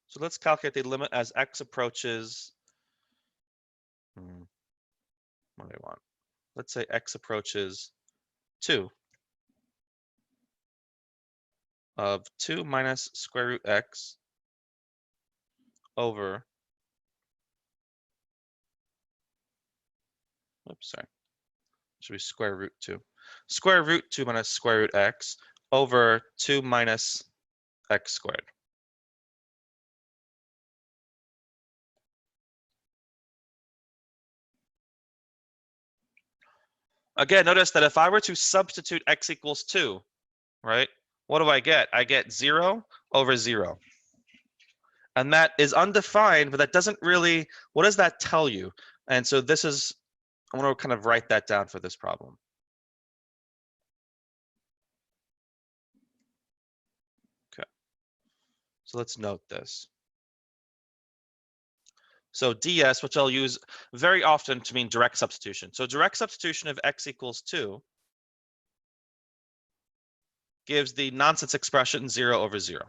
So let's calculate the limit as x approaches, what do I want? Let's say x approaches 2 of 2 minus square root x over, oops, sorry, should be square root 2. Square root 2 minus square root x over 2 minus x squared. Again, notice that if I were to substitute x equals 2, right, what do I get? I get 0 over 0. And that is undefined, but that doesn't really, what does that tell you? And so this is, I want to kind of write that down for this problem. Okay, so let's note this. So ds, which I'll use very often to mean direct substitution. So direct substitution of x equals 2 gives the nonsense expression 0 over 0.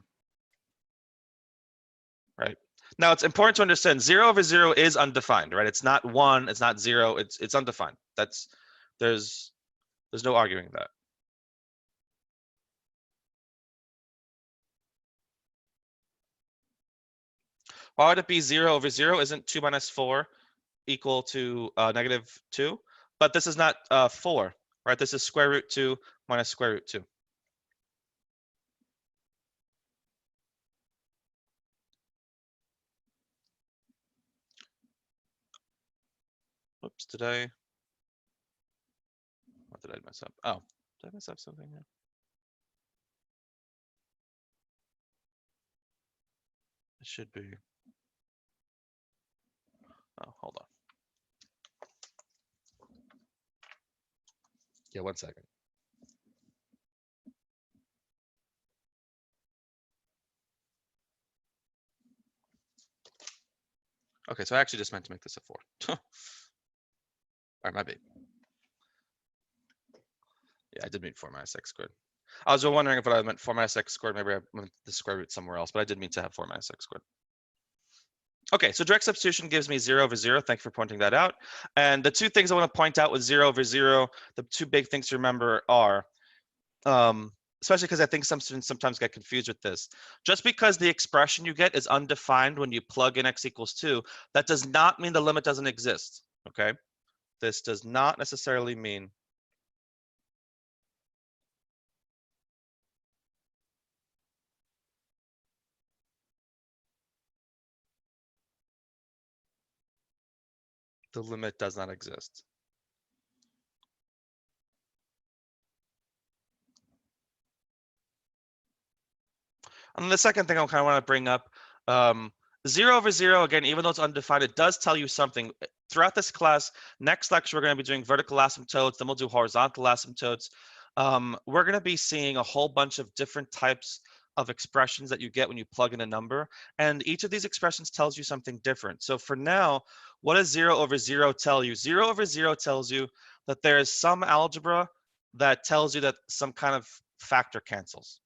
Right? Now it's important to understand 0 over 0 is undefined, right? It's not 1, it's not 0, it's undefined. There's no arguing that. Why would it be 0 over 0? Isn't 2 minus 4 equal to negative 2? But this is not 4, right? This is square root 2 minus square root 2. Oops, what did I mess up? Oh, did I mess up something here? It should be. Oh, hold on. Yeah, 1 second. Okay, so I actually just meant to make this a 4. All right, my bad. Yeah, I did mean 4 minus x squared. I was wondering if I meant 4 minus x squared, maybe I meant the square root somewhere else, but I did mean to have 4 minus x squared. Okay, so direct substitution gives me 0 over 0. Thank you for pointing that out. And the two things I want to point out with 0 over 0, the two big things to remember are, especially because I think some students sometimes get confused with this. Just because the expression you get is undefined when you plug in x equals 2, that does not mean the limit doesn't exist, okay? This does not necessarily mean the limit does not exist. And the second thing I kind of want to bring up, 0 over 0, again, even though it's undefined, it does tell you something. Throughout this class, next lecture, we're going to be doing vertical asymptotes, then we'll do horizontal asymptotes. We're going to be seeing a whole bunch of different types of expressions that you get when you plug in a number. And each of these expressions tells you something different. So for now, what does 0 over 0 tell you? 0 over 0 tells you that there is some algebra that tells you that some kind of factor cancels.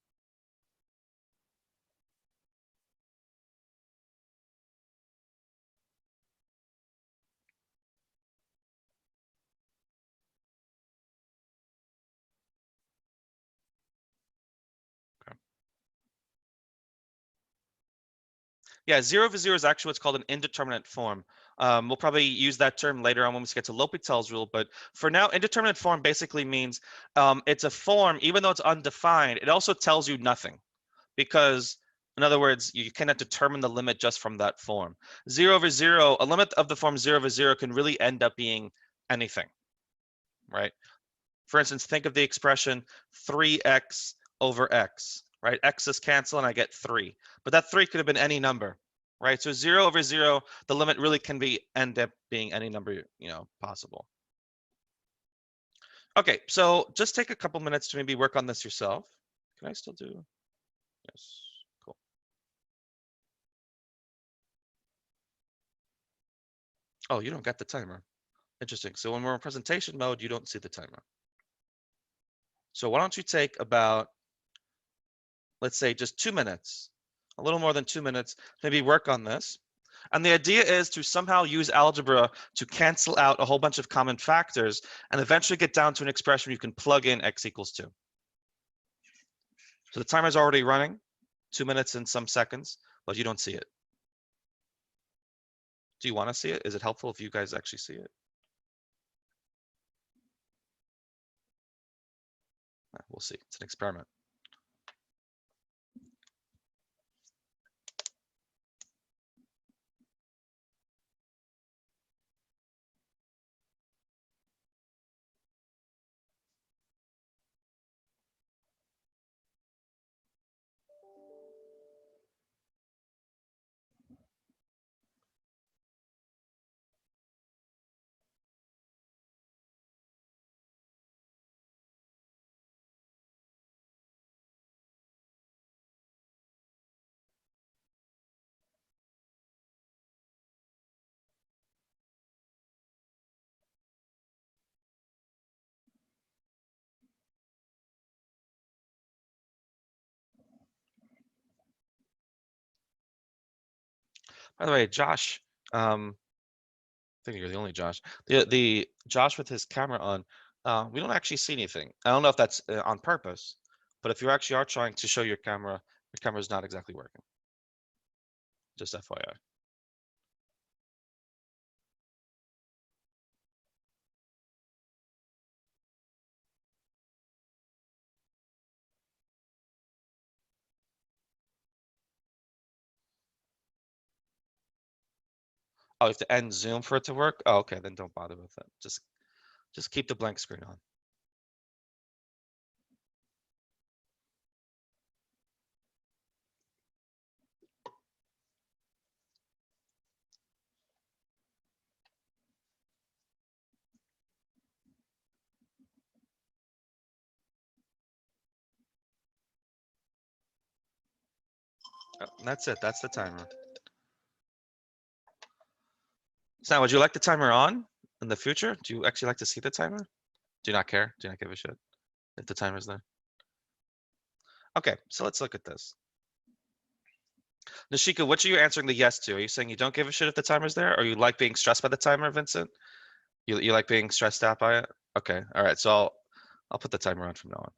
Yeah, 0 over 0 is actually what's called an indeterminate form. We'll probably use that term later on when we get to L'Hopital's rule, but for now, indeterminate form basically means it's a form, even though it's undefined, it also tells you nothing. Because, in other words, you cannot determine the limit just from that form. 0 over 0, a limit of the form 0 over 0 can really end up being anything, right? For instance, think of the expression 3x over x. Right? X's cancel and I get 3. But that 3 could have been any number, right? So 0 over 0, the limit really can end up being any number, possible. Okay, so just take a couple minutes to maybe work on this yourself. Can I still do? Yes, cool. Oh, you don't get the timer. Interesting. So when we're in presentation mode, you don't see the timer. So why don't you take about, let's say, just 2 minutes a little more than 2 minutes, maybe work on this. And the idea is to somehow use algebra to cancel out a whole bunch of common factors and eventually get down to an expression you can plug in x equals 2. So the timer's already running, 2 minutes and some seconds, but you don't see it. Do you want to see it? Is it helpful if you guys actually see it? We'll see. It's an experiment. By the way, Josh, I think you're the only Josh. The Josh with his camera on, we don't actually see anything. I don't know if that's on purpose, but if you actually are trying to show your camera's not exactly working. Just FYI. Oh, you have to end Zoom for it to work? Oh, okay, then don't bother with it. Just keep the blank screen on. Oh, that's it. That's the timer. So now, would you like the timer on in the future? Do you actually like to see the timer? Do you not care? Do you not give a shit if the timer's there? Okay, so let's look at this. Nishika, what are you answering the yes to? Are you saying you don't give a shit if the timer's there, or you like being stressed by the timer, Vincent? You like being stressed out by it? Okay, all right. So I'll put the timer on from now on.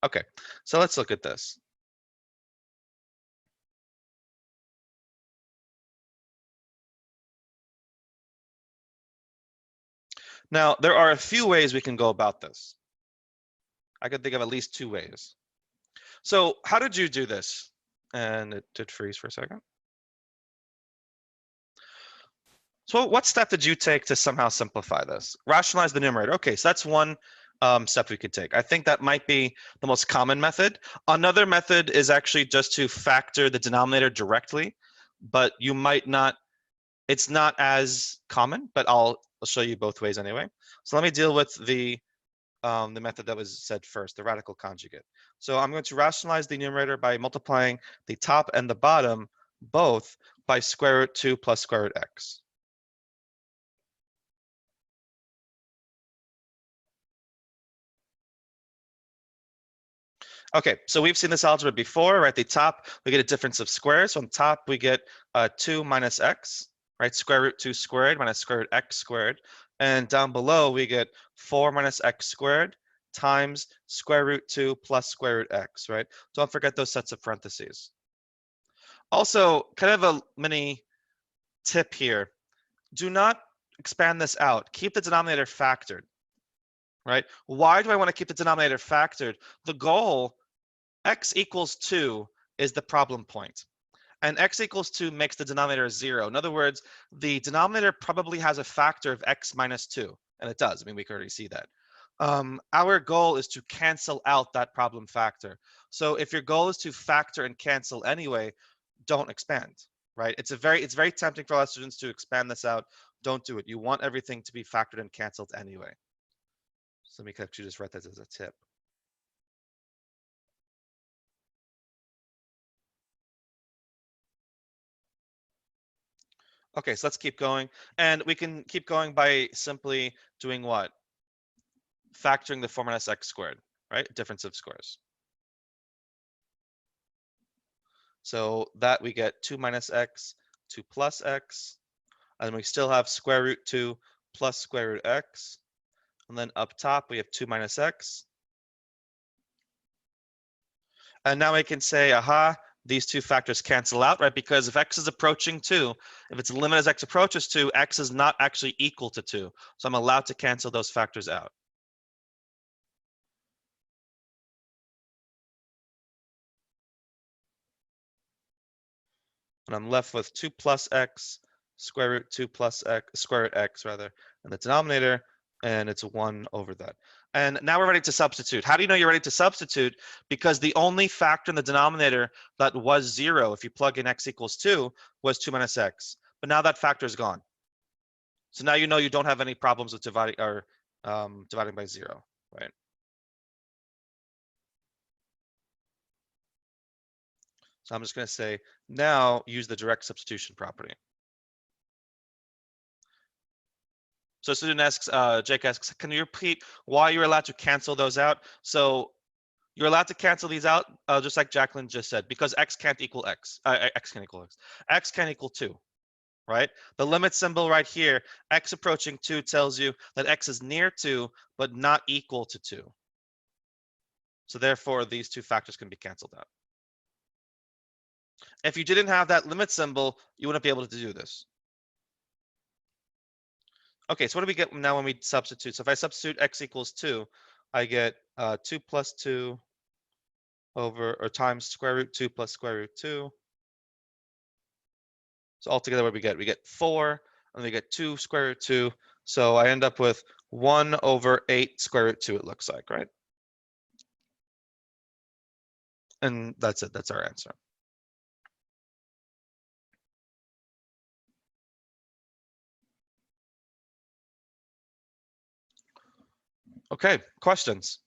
Okay, so let's look at this. Now, there are a few ways we can go about this. I could think of at least 2 ways. So how did you do this? And it did freeze for a second. So what step did you take to somehow simplify this? Rationalize the numerator. Okay, so that's one step we could take. I think that might be the most common method. Another method is actually just to factor the denominator directly, but you might not, it's not as common, but I'll show you both ways anyway. So let me deal with the method that was said first, the radical conjugate. So I'm going to rationalize the numerator by multiplying the top and the bottom both by square root 2 plus square root x. Okay, so we've seen this algebra before, right? At the top, we get a difference of squares. So on top, we get 2 minus x, right? Square root 2 squared minus square root x squared. And down below, we get 4 minus x squared times square root 2 plus square root x, right? Don't forget those sets of parentheses. Also, kind of a mini tip here. Do not expand this out. Keep the denominator factored, right? Why do I want to keep the denominator factored? The goal, x equals 2, is the problem point. And x equals 2 makes the denominator 0. In other words, the denominator probably has a factor of x minus 2. And it does. I mean, we can already see that. Our goal is to cancel out that problem factor. So if your goal is to factor and cancel anyway, don't expand, right? It's very tempting for a lot of students to expand this out. Don't do it. You want everything to be factored and canceled anyway. So let me actually just write that as a tip. Okay, so let's keep going. And we can keep going by simply doing what? Factoring the 4 minus x squared, right? Difference of squares. So that we get 2 minus x, 2 plus x, and we still have square root 2 plus square root x. And then up top, we have 2 minus x. And now I can say, aha, these two factors cancel out, right? Because if x is approaching 2, if its limit as x approaches 2, x is not actually equal to 2. So I'm allowed to cancel those factors out. And I'm left with 2 plus x, square root 2 plus x, square root x rather, in the denominator, and it's 1 over that. And now we're ready to substitute. How do you know you're ready to substitute? Because the only factor in the denominator that was 0, if you plug in x equals 2, was 2 minus x. But now that factor is gone. So now you know you don't have any problems with dividing or dividing by 0, right? So I'm just going to say, now use the direct substitution property. So student asks, Jake asks, can you repeat why you're allowed to cancel those out? So you're allowed to cancel these out, just like Jacqueline just said, because x can't equal x. X can't equal x. X can't equal 2, right? The limit symbol right here, x approaching 2, tells you that x is near 2, but not equal to 2. So therefore, these two factors can be canceled out. If you didn't have that limit symbol, you wouldn't be able to do this. Okay, so what do we get now when we substitute? So if I substitute x equals 2, I get 2 plus 2 over, or times square root 2 plus square root 2. So altogether, what we get? We get 4, and we get 2 square root 2. So I end up with 1 over 8 square root 2, it looks like, right? And that's it. That's our answer. Okay, questions?